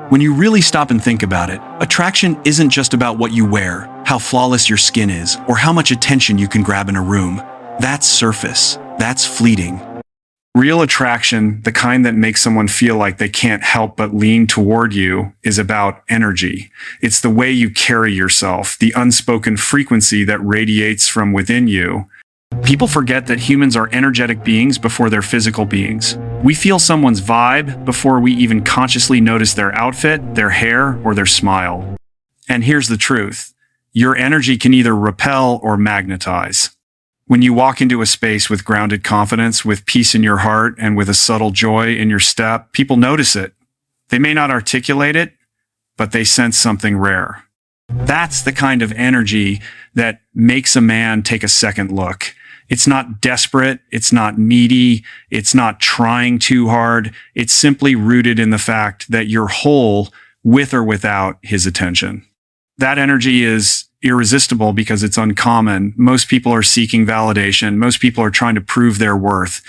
When you really stop and think about it, attraction isn't just about what you wear, how flawless your skin is, or how much attention you can grab in a room. That's surface. That's fleeting. Real attraction, the kind that makes someone feel like they can't help but lean toward you, is about energy. It's the way you carry yourself, the unspoken frequency that radiates from within you. People forget that humans are energetic beings before they're physical beings. We feel someone's vibe before we even consciously notice their outfit, their hair, or their smile. And here's the truth. Your energy can either repel or magnetize. When you walk into a space with grounded confidence, with peace in your heart, and with a subtle joy in your step, people notice it. They may not articulate it, but they sense something rare. That's the kind of energy that makes a man take a second look. It's not desperate, it's not needy, it's not trying too hard. It's simply rooted in the fact that you're whole with or without his attention. That energy is irresistible because it's uncommon. Most people are seeking validation. Most people are trying to prove their worth.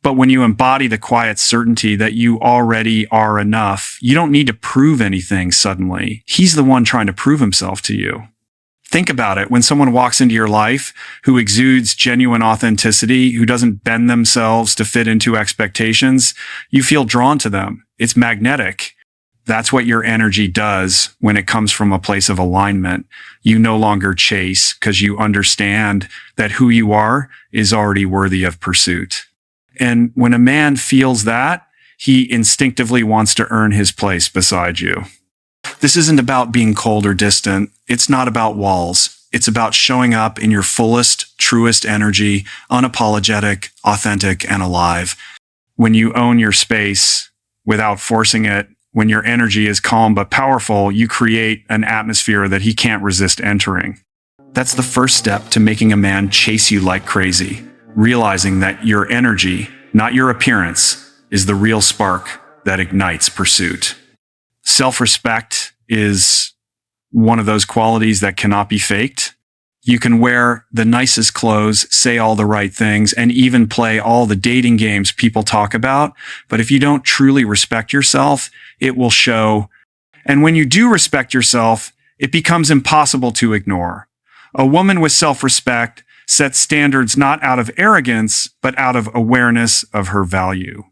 But when you embody the quiet certainty that you already are enough, you don't need to prove anything suddenly. He's the one trying to prove himself to you. Think about it. When someone walks into your life who exudes genuine authenticity, who doesn't bend themselves to fit into expectations, you feel drawn to them. It's magnetic. That's what your energy does when it comes from a place of alignment. You no longer chase because you understand that who you are is already worthy of pursuit. And when a man feels that, he instinctively wants to earn his place beside you. This isn't about being cold or distant. It's not about walls. It's about showing up in your fullest, truest energy, unapologetic, authentic, and alive. When you own your space without forcing it, when your energy is calm but powerful, you create an atmosphere that he can't resist entering. That's the first step to making a man chase you like crazy, realizing that your energy, not your appearance, is the real spark that ignites pursuit. Self-respect is one of those qualities that cannot be faked. You can wear the nicest clothes, say all the right things, and even play all the dating games people talk about. But if you don't truly respect yourself, it will show. And when you do respect yourself, it becomes impossible to ignore. A woman with self-respect sets standards not out of arrogance, but out of awareness of her value.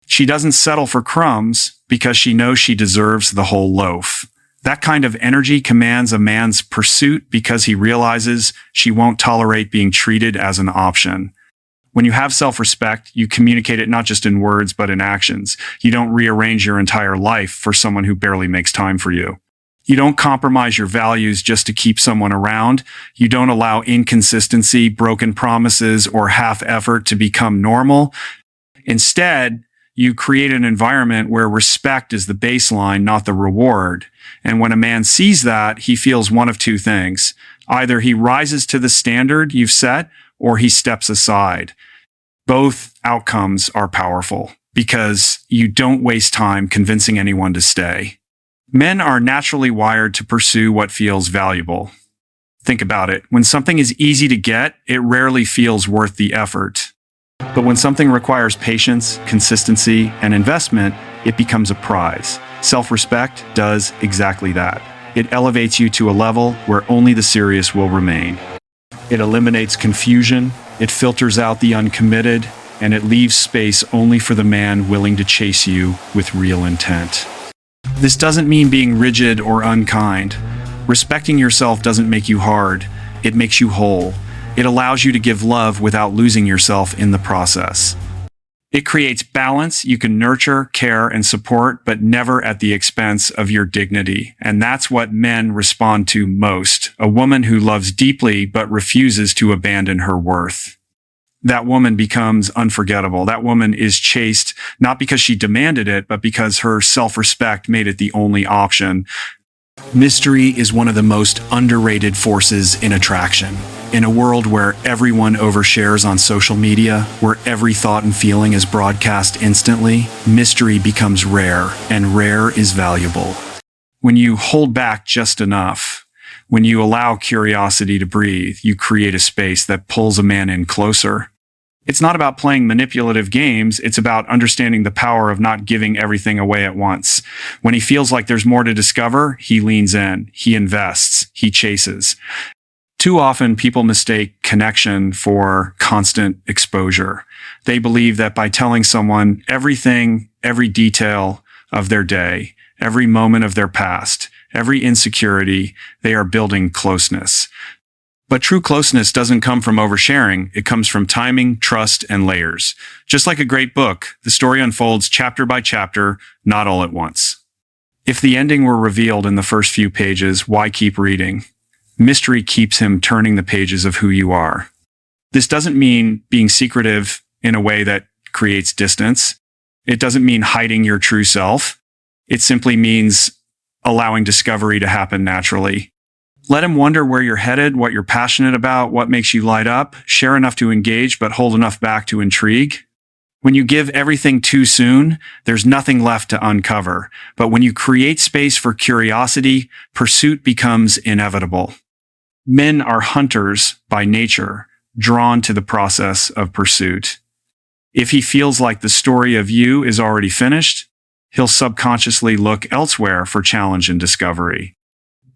She doesn't settle for crumbs because she knows she deserves the whole loaf. That kind of energy commands a man's pursuit because he realizes she won't tolerate being treated as an option. When you have self-respect, you communicate it not just in words, but in actions. You don't rearrange your entire life for someone who barely makes time for you. You don't compromise your values just to keep someone around. You don't allow inconsistency, broken promises, or half effort to become normal. Instead, you create an environment where respect is the baseline, not the reward. And when a man sees that, he feels one of two things. Either he rises to the standard you've set, or he steps aside. Both outcomes are powerful because you don't waste time convincing anyone to stay. Men are naturally wired to pursue what feels valuable. Think about it. When something is easy to get, it rarely feels worth the effort. But when something requires patience, consistency, and investment, it becomes a prize. Self-respect does exactly that. It elevates you to a level where only the serious will remain. It eliminates confusion, it filters out the uncommitted, and it leaves space only for the man willing to chase you with real intent. This doesn't mean being rigid or unkind. Respecting yourself doesn't make you hard, it makes you whole. It allows you to give love without losing yourself in the process. It creates balance. You can nurture, care, and support, but never at the expense of your dignity. And that's what men respond to most. A woman who loves deeply but refuses to abandon her worth. That woman becomes unforgettable. That woman is chased not because she demanded it, but because her self-respect made it the only option. Mystery is one of the most underrated forces in attraction. In a world where everyone overshares on social media, where every thought and feeling is broadcast instantly, mystery becomes rare, and rare is valuable. When you hold back just enough, when you allow curiosity to breathe, you create a space that pulls a man in closer. It's not about playing manipulative games. It's about understanding the power of not giving everything away at once. When he feels like there's more to discover, he leans in, he invests, he chases. Too often, people mistake connection for constant exposure. They believe that by telling someone everything, every detail of their day, every moment of their past, every insecurity, they are building closeness. But true closeness doesn't come from oversharing. It comes from timing, trust, and layers. Just like a great book, the story unfolds chapter by chapter, not all at once. If the ending were revealed in the first few pages, why keep reading? Mystery keeps him turning the pages of who you are. This doesn't mean being secretive in a way that creates distance. It doesn't mean hiding your true self. It simply means allowing discovery to happen naturally. Let him wonder where you're headed, what you're passionate about, what makes you light up. Share enough to engage, but hold enough back to intrigue. When you give everything too soon, there's nothing left to uncover. But when you create space for curiosity, pursuit becomes inevitable. Men are hunters by nature, drawn to the process of pursuit. If he feels like the story of you is already finished, he'll subconsciously look elsewhere for challenge and discovery.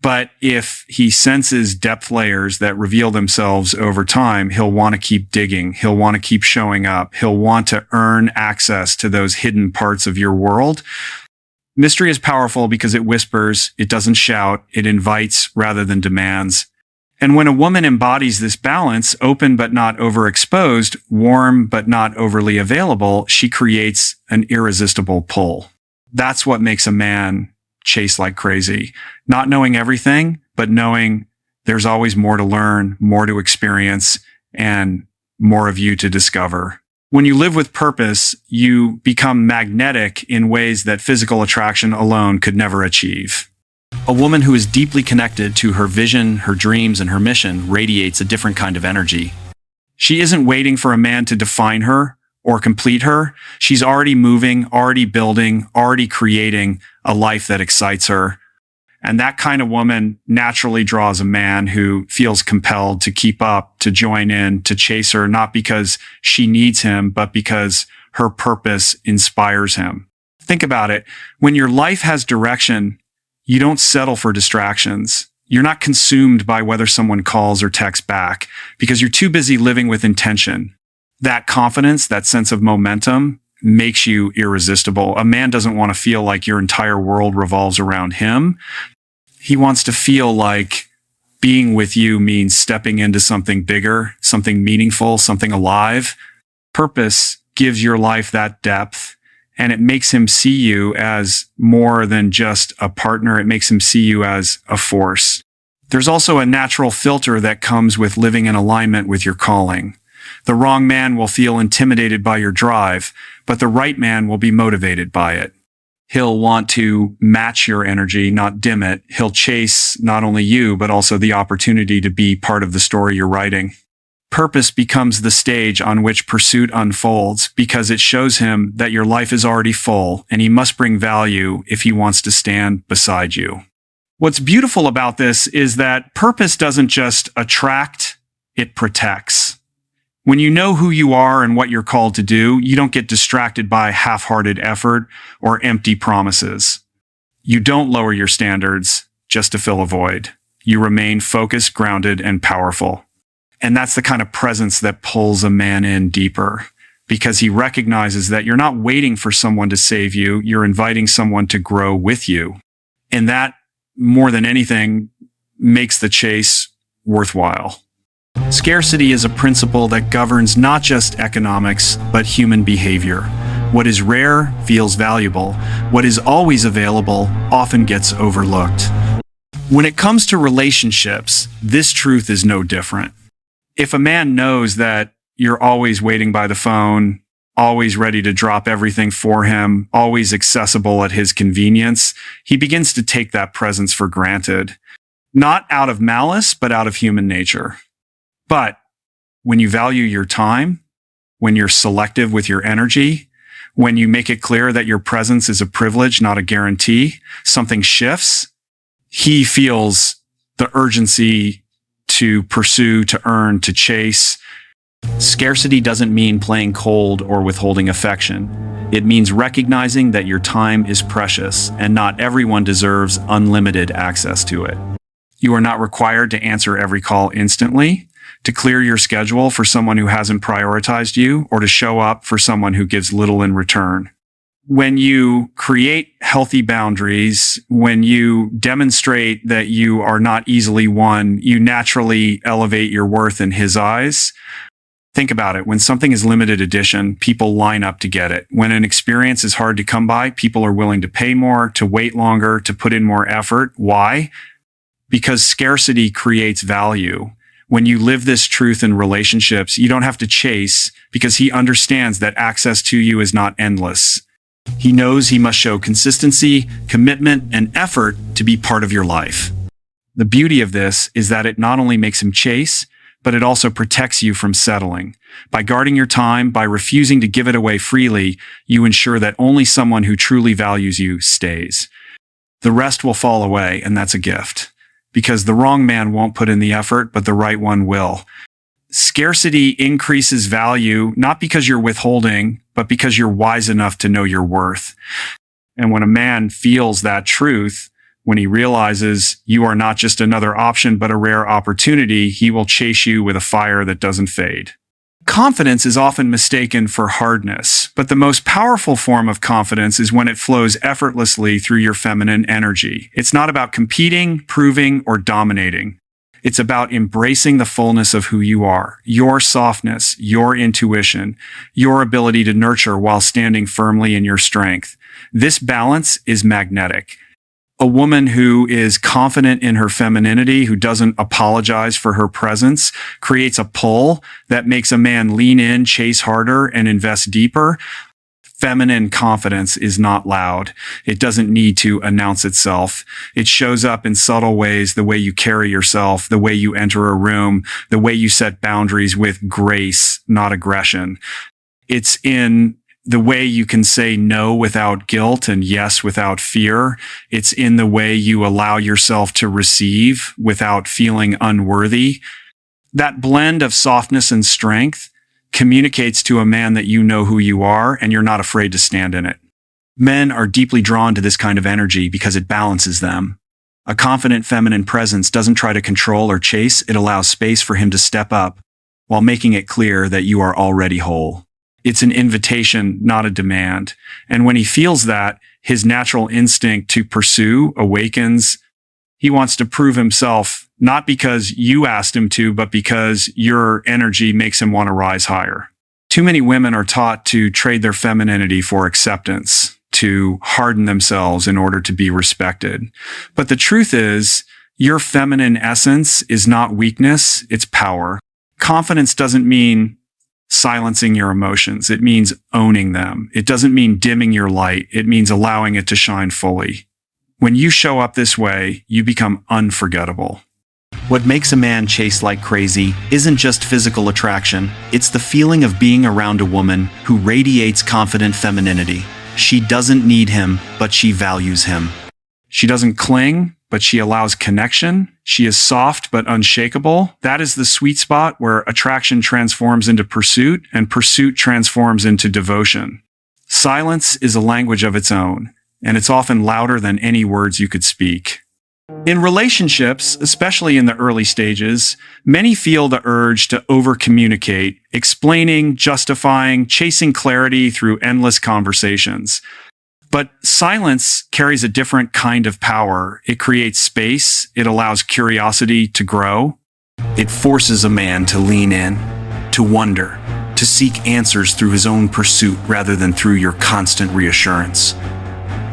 But if he senses depth layers that reveal themselves over time, he'll want to keep digging. He'll want to keep showing up. He'll want to earn access to those hidden parts of your world. Mystery is powerful because it whispers, it doesn't shout, it invites rather than demands. And when a woman embodies this balance, open but not overexposed, warm but not overly available, she creates an irresistible pull. That's what makes a man chase like crazy. Not knowing everything, but knowing there's always more to learn, more to experience, and more of you to discover. When you live with purpose, you become magnetic in ways that physical attraction alone could never achieve. A woman who is deeply connected to her vision, her dreams, and her mission radiates a different kind of energy. She isn't waiting for a man to define her or complete her. She's already moving, already building, already creating a life that excites her. And that kind of woman naturally draws a man who feels compelled to keep up, to join in, to chase her, not because she needs him, but because her purpose inspires him. Think about it. When your life has direction, you don't settle for distractions. You're not consumed by whether someone calls or texts back because you're too busy living with intention. That confidence, that sense of momentum makes you irresistible. A man doesn't want to feel like your entire world revolves around him. He wants to feel like being with you means stepping into something bigger, something meaningful, something alive. Purpose gives your life that depth, and it makes him see you as more than just a partner. It makes him see you as a force. There's also a natural filter that comes with living in alignment with your calling. The wrong man will feel intimidated by your drive, but the right man will be motivated by it. He'll want to match your energy, not dim it. He'll chase not only you, but also the opportunity to be part of the story you're writing. Purpose becomes the stage on which pursuit unfolds because it shows him that your life is already full and he must bring value if he wants to stand beside you. What's beautiful about this is that purpose doesn't just attract, it protects. When you know who you are and what you're called to do, you don't get distracted by half-hearted effort or empty promises. You don't lower your standards just to fill a void. You remain focused, grounded, and powerful. And that's the kind of presence that pulls a man in deeper because he recognizes that you're not waiting for someone to save you. You're inviting someone to grow with you. And that, more than anything, makes the chase worthwhile. Scarcity is a principle that governs not just economics, but human behavior. What is rare feels valuable. What is always available often gets overlooked. When it comes to relationships, this truth is no different. If a man knows that you're always waiting by the phone, always ready to drop everything for him, always accessible at his convenience, he begins to take that presence for granted. Not out of malice, but out of human nature. But when you value your time, when you're selective with your energy, when you make it clear that your presence is a privilege, not a guarantee, something shifts. He feels the urgency to pursue, to earn, to chase. Scarcity doesn't mean playing cold or withholding affection. It means recognizing that your time is precious and not everyone deserves unlimited access to it. You are not required to answer every call instantly, to clear your schedule for someone who hasn't prioritized you, or to show up for someone who gives little in return. When you create healthy boundaries, when you demonstrate that you are not easily won, you naturally elevate your worth in his eyes. Think about it. When something is limited edition, people line up to get it. When an experience is hard to come by, people are willing to pay more, to wait longer, to put in more effort. Why? Because scarcity creates value. When you live this truth in relationships, you don't have to chase because he understands that access to you is not endless. He knows he must show consistency, commitment, and effort to be part of your life. The beauty of this is that it not only makes him chase, but it also protects you from settling. By guarding your time, by refusing to give it away freely, you ensure that only someone who truly values you stays. The rest will fall away, and that's a gift. Because the wrong man won't put in the effort, but the right one will. Scarcity increases value, not because you're withholding, but because you're wise enough to know your worth. And when a man feels that truth, when he realizes you are not just another option, but a rare opportunity, he will chase you with a fire that doesn't fade. Confidence is often mistaken for hardness, but the most powerful form of confidence is when it flows effortlessly through your feminine energy. It's not about competing, proving, or dominating. It's about embracing the fullness of who you are, your softness, your intuition, your ability to nurture while standing firmly in your strength. This balance is magnetic. A woman who is confident in her femininity, who doesn't apologize for her presence, creates a pull that makes a man lean in, chase harder, and invest deeper. Feminine confidence is not loud. It doesn't need to announce itself. It shows up in subtle ways, the way you carry yourself, the way you enter a room, the way you set boundaries with grace, not aggression. It's in the way you can say no without guilt and yes without fear. It's in the way you allow yourself to receive without feeling unworthy. That blend of softness and strength communicates to a man that you know who you are and you're not afraid to stand in it. Men are deeply drawn to this kind of energy because it balances them. A confident feminine presence doesn't try to control or chase. It allows space for him to step up while making it clear that you are already whole. It's an invitation, not a demand. And when he feels that, his natural instinct to pursue awakens. He wants to prove himself, not because you asked him to, but because your energy makes him want to rise higher. Too many women are taught to trade their femininity for acceptance, to harden themselves in order to be respected. But the truth is, your feminine essence is not weakness, it's power. Confidence doesn't mean silencing your emotions. It means owning them. It doesn't mean dimming your light. It means allowing it to shine fully. When you show up this way, you become unforgettable. What makes a man chase like crazy isn't just physical attraction. It's the feeling of being around a woman who radiates confident femininity. She doesn't need him, but she values him. She doesn't cling, but she allows connection. She is soft but unshakable. That is the sweet spot where attraction transforms into pursuit and pursuit transforms into devotion. Silence is a language of its own, and it's often louder than any words you could speak. In relationships, especially in the early stages, many feel the urge to over-communicate, explaining, justifying, chasing clarity through endless conversations. But silence carries a different kind of power. It creates space. It allows curiosity to grow. It forces a man to lean in, to wonder, to seek answers through his own pursuit rather than through your constant reassurance.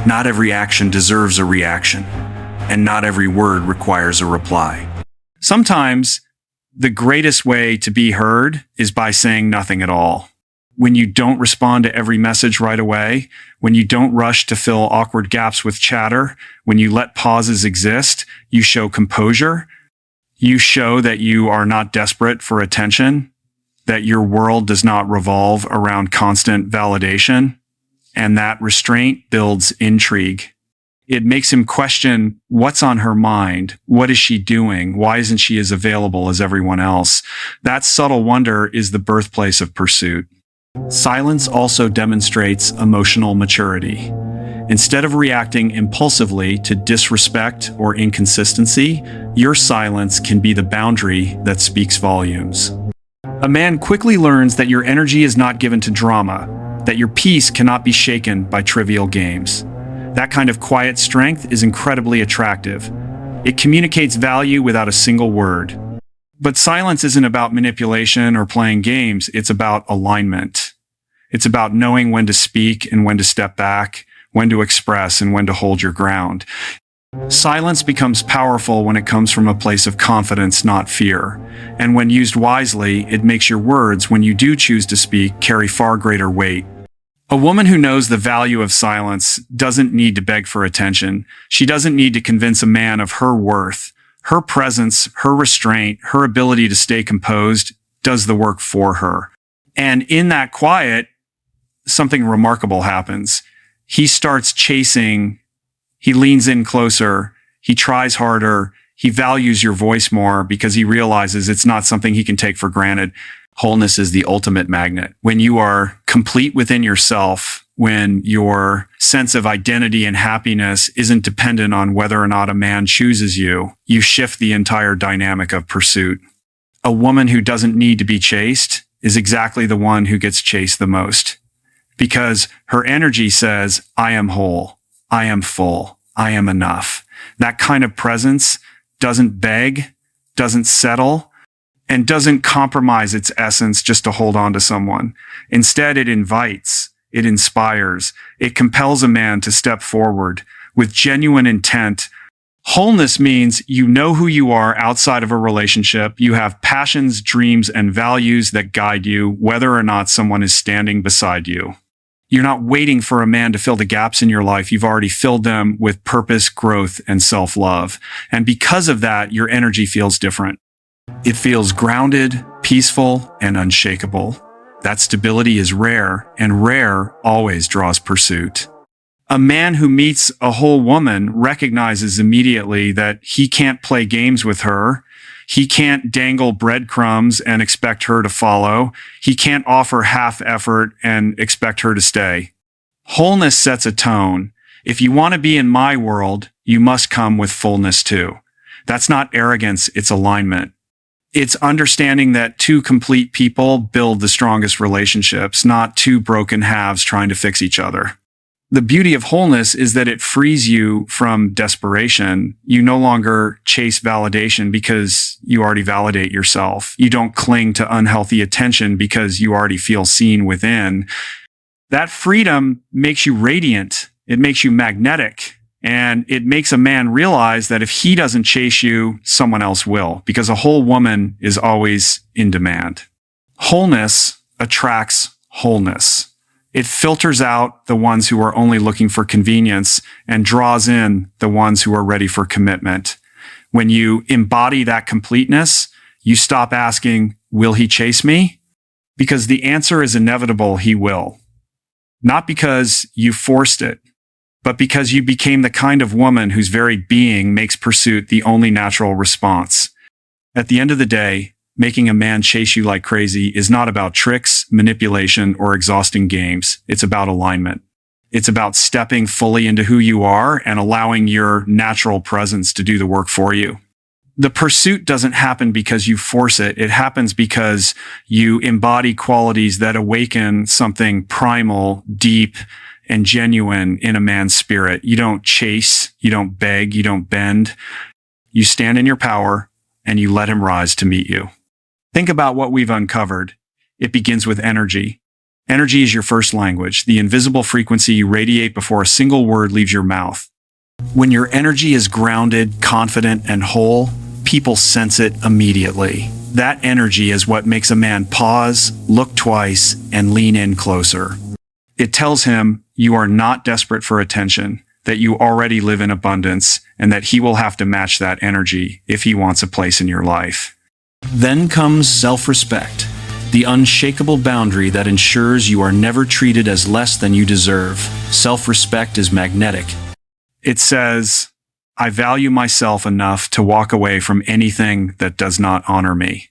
Not every action deserves a reaction, and not every word requires a reply. Sometimes, the greatest way to be heard is by saying nothing at all. When you don't respond to every message right away, when you don't rush to fill awkward gaps with chatter, when you let pauses exist, you show composure. You show that you are not desperate for attention, that your world does not revolve around constant validation, and that restraint builds intrigue. It makes him question what's on her mind. What is she doing? Why isn't she as available as everyone else? That subtle wonder is the birthplace of pursuit. Silence also demonstrates emotional maturity. Instead of reacting impulsively to disrespect or inconsistency, your silence can be the boundary that speaks volumes. A man quickly learns that your energy is not given to drama, that your peace cannot be shaken by trivial games. That kind of quiet strength is incredibly attractive. It communicates value without a single word. But silence isn't about manipulation or playing games, it's about alignment. It's about knowing when to speak and when to step back, when to express and when to hold your ground. Silence becomes powerful when it comes from a place of confidence, not fear. And when used wisely, it makes your words, when you do choose to speak, carry far greater weight. A woman who knows the value of silence doesn't need to beg for attention. She doesn't need to convince a man of her worth. Her presence, her restraint, her ability to stay composed does the work for her. And in that quiet, something remarkable happens. He starts chasing, he leans in closer, he tries harder, he values your voice more because he realizes it's not something he can take for granted. Wholeness is the ultimate magnet. When you are complete within yourself, when your sense of identity and happiness isn't dependent on whether or not a man chooses you, you shift the entire dynamic of pursuit. A woman who doesn't need to be chased is exactly the one who gets chased the most. Because her energy says, I am whole, I am full, I am enough. That kind of presence doesn't beg, doesn't settle, and doesn't compromise its essence just to hold on to someone. Instead, it invites, it inspires, it compels a man to step forward with genuine intent. Wholeness means you know who you are outside of a relationship. You have passions, dreams, and values that guide you, whether or not someone is standing beside you. You're not waiting for a man to fill the gaps in your life. You've already filled them with purpose, growth, and self-love. And because of that, your energy feels different. It feels grounded, peaceful, and unshakable. That stability is rare, and rare always draws pursuit. A man who meets a whole woman recognizes immediately that he can't play games with her. He can't dangle breadcrumbs and expect her to follow. He can't offer half effort and expect her to stay. Wholeness sets a tone. If you want to be in my world, you must come with fullness too. That's not arrogance, it's alignment. It's understanding that two complete people build the strongest relationships, not two broken halves trying to fix each other. The beauty of wholeness is that it frees you from desperation. You no longer chase validation because you already validate yourself. You don't cling to unhealthy attention because you already feel seen within. That freedom makes you radiant. It makes you magnetic. And it makes a man realize that if he doesn't chase you, someone else will, because a whole woman is always in demand. Wholeness attracts wholeness. It filters out the ones who are only looking for convenience and draws in the ones who are ready for commitment. When you embody that completeness, you stop asking, will he chase me? Because the answer is inevitable, he will. Not because you forced it, but because you became the kind of woman whose very being makes pursuit the only natural response. At the end of the day, making a man chase you like crazy is not about tricks, manipulation, or exhausting games. It's about alignment. It's about stepping fully into who you are and allowing your natural presence to do the work for you. The pursuit doesn't happen because you force it. It happens because you embody qualities that awaken something primal, deep, and genuine in a man's spirit. You don't chase, you don't beg, you don't bend. You stand in your power and you let him rise to meet you. Think about what we've uncovered. It begins with energy. Energy is your first language, the invisible frequency you radiate before a single word leaves your mouth. When your energy is grounded, confident, and whole, people sense it immediately. That energy is what makes a man pause, look twice, and lean in closer. It tells him you are not desperate for attention, that you already live in abundance, and that he will have to match that energy if he wants a place in your life. Then comes self-respect, the unshakable boundary that ensures you are never treated as less than you deserve. Self-respect is magnetic. It says, I value myself enough to walk away from anything that does not honor me.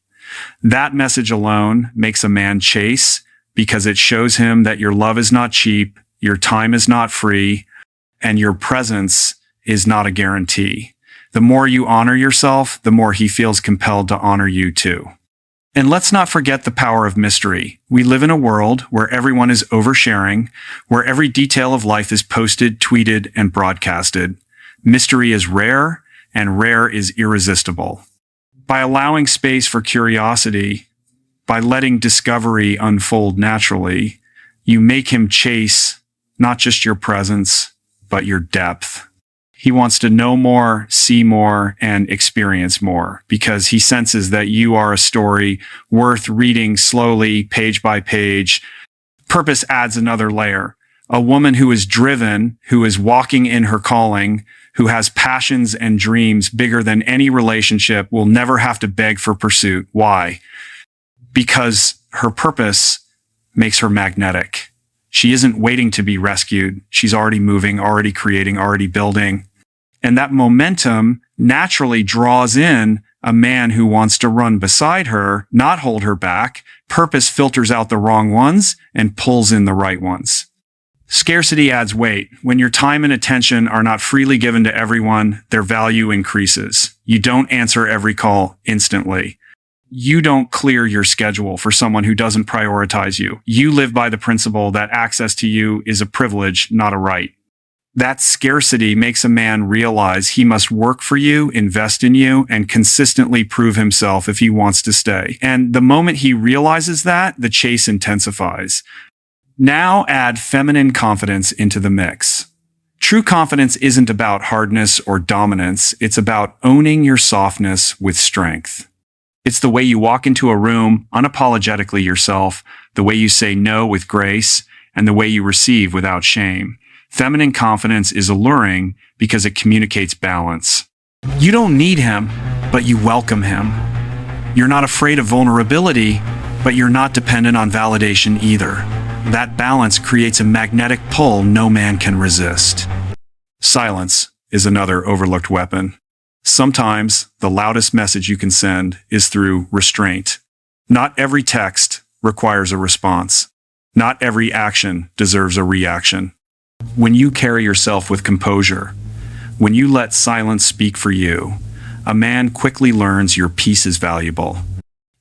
That message alone makes a man chase because it shows him that your love is not cheap, your time is not free, and your presence is not a guarantee. The more you honor yourself, the more he feels compelled to honor you too. And let's not forget the power of mystery. We live in a world where everyone is oversharing, where every detail of life is posted, tweeted, and broadcasted. Mystery is rare, and rare is irresistible. By allowing space for curiosity, by letting discovery unfold naturally, you make him chase not just your presence, but your depth. He wants to know more, see more, and experience more because he senses that you are a story worth reading slowly, page by page. Purpose adds another layer. A woman who is driven, who is walking in her calling, who has passions and dreams bigger than any relationship will never have to beg for pursuit. Why? Because her purpose makes her magnetic. She isn't waiting to be rescued. She's already moving, already creating, already building. And that momentum naturally draws in a man who wants to run beside her, not hold her back. Purpose filters out the wrong ones and pulls in the right ones. Scarcity adds weight. When your time and attention are not freely given to everyone, their value increases. You don't answer every call instantly. You don't clear your schedule for someone who doesn't prioritize you. You live by the principle that access to you is a privilege, not a right. That scarcity makes a man realize he must work for you, invest in you, and consistently prove himself if he wants to stay. And the moment he realizes that, the chase intensifies. Now add feminine confidence into the mix. True confidence isn't about hardness or dominance. It's about owning your softness with strength. It's the way you walk into a room unapologetically yourself, the way you say no with grace, and the way you receive without shame. Feminine confidence is alluring because it communicates balance. You don't need him, but you welcome him. You're not afraid of vulnerability, but you're not dependent on validation either. That balance creates a magnetic pull no man can resist. Silence is another overlooked weapon. Sometimes the loudest message you can send is through restraint. Not every text requires a response. Not every action deserves a reaction. When you carry yourself with composure, when you let silence speak for you, a man quickly learns your peace is valuable.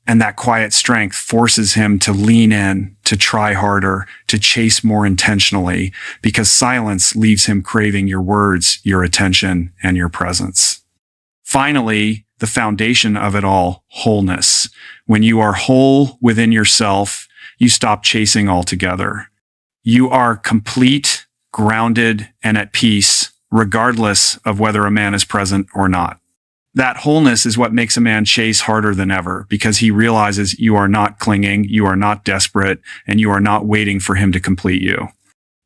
And that quiet strength forces him to lean in, to try harder, to chase more intentionally, because silence leaves him craving your words, your attention, and your presence. Finally, the foundation of it all, wholeness. When you are whole within yourself, you stop chasing altogether. You are complete, grounded, and at peace, regardless of whether a man is present or not. That wholeness is what makes a man chase harder than ever, because he realizes you are not clinging, you are not desperate, and you are not waiting for him to complete you.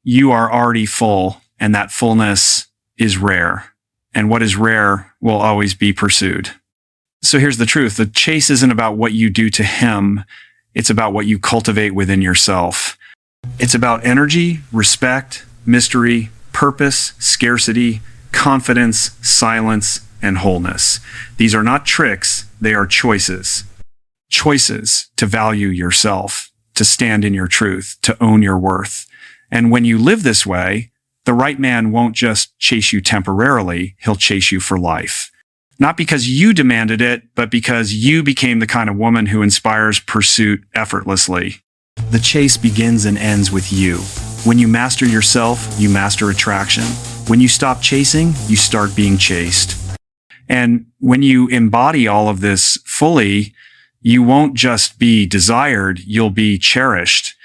You are already full, and that fullness is rare. And what is rare will always be pursued. So here's the truth. The chase isn't about what you do to him. It's about what you cultivate within yourself. It's about energy, respect, mystery, purpose, scarcity, confidence, silence, and wholeness. These are not tricks, they are choices. Choices to value yourself, to stand in your truth, to own your worth. And when you live this way, the right man won't just chase you temporarily, he'll chase you for life. Not because you demanded it, but because you became the kind of woman who inspires pursuit effortlessly. The chase begins and ends with you. When you master yourself, you master attraction. When you stop chasing, you start being chased. And when you embody all of this fully, you won't just be desired, you'll be cherished.